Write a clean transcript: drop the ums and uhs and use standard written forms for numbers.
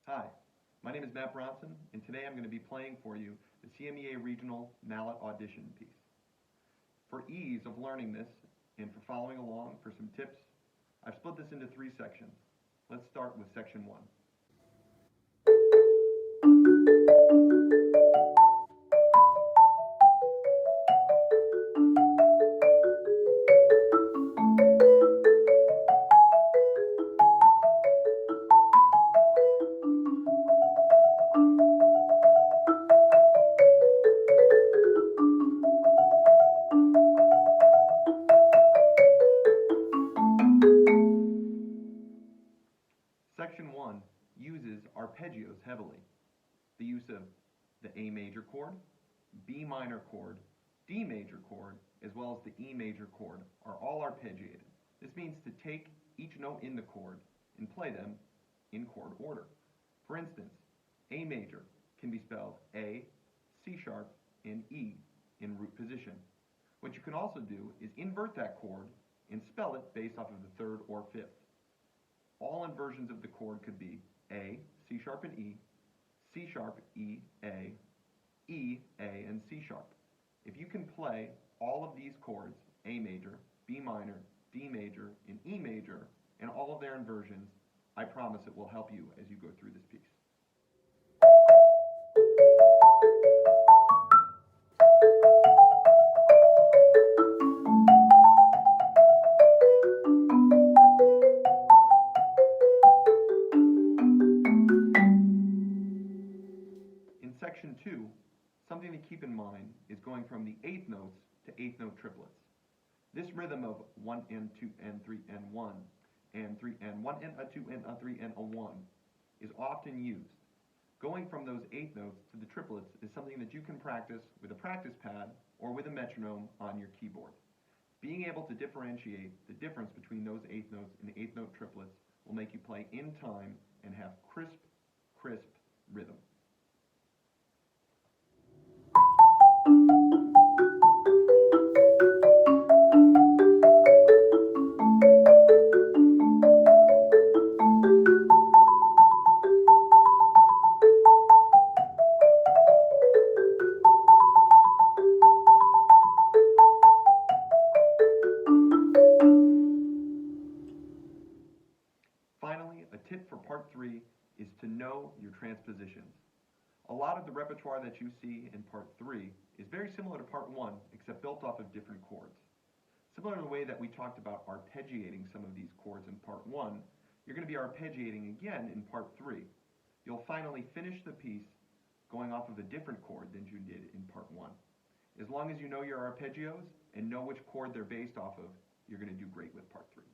Hi, my name is Matt Bronson, and today I'm going to be playing for you the CMEA Regional Mallet Audition piece. For ease of learning this, and for following along for some tips, I've split this into 3 sections. Let's start with section 1. Section 1 uses arpeggios heavily. The use of the A major chord, B minor chord, D major chord, as well as the E major chord are all arpeggiated. This means to take each note in the chord and play them in chord order. For instance, A major can be spelled A, C sharp, and E in root position. What you can also do is invert that chord and spell it based off of the 3rd or 5th. All inversions of the chord could be A, C sharp and E, C sharp, E, A, and C sharp. If you can play all of these chords, A major, B minor, D major, and E major, and all of their inversions, I promise it will help you as you go through this piece. In section 2, something to keep in mind is going from the 8th notes to 8th note triplets. This rhythm of 1 and 2 and 3 and 1 and 3 and 1 and a 2 and a 3 and a 1 is often used. Going from those 8th notes to the triplets is something that you can practice with a practice pad or with a metronome on your keyboard. Being able to differentiate the difference between those 8th notes and the 8th note triplets will make you play in time and have crisp rhythm. Finally, a tip for part 3 is to know your transpositions. A lot of the repertoire that you see in part 3 is very similar to part 1, except built off of different chords. Similar to the way that we talked about arpeggiating some of these chords in part 1, you're going to be arpeggiating again in part 3. You'll finally finish the piece going off of a different chord than you did in part 1. As long as you know your arpeggios and know which chord they're based off of, you're going to do great with part 3.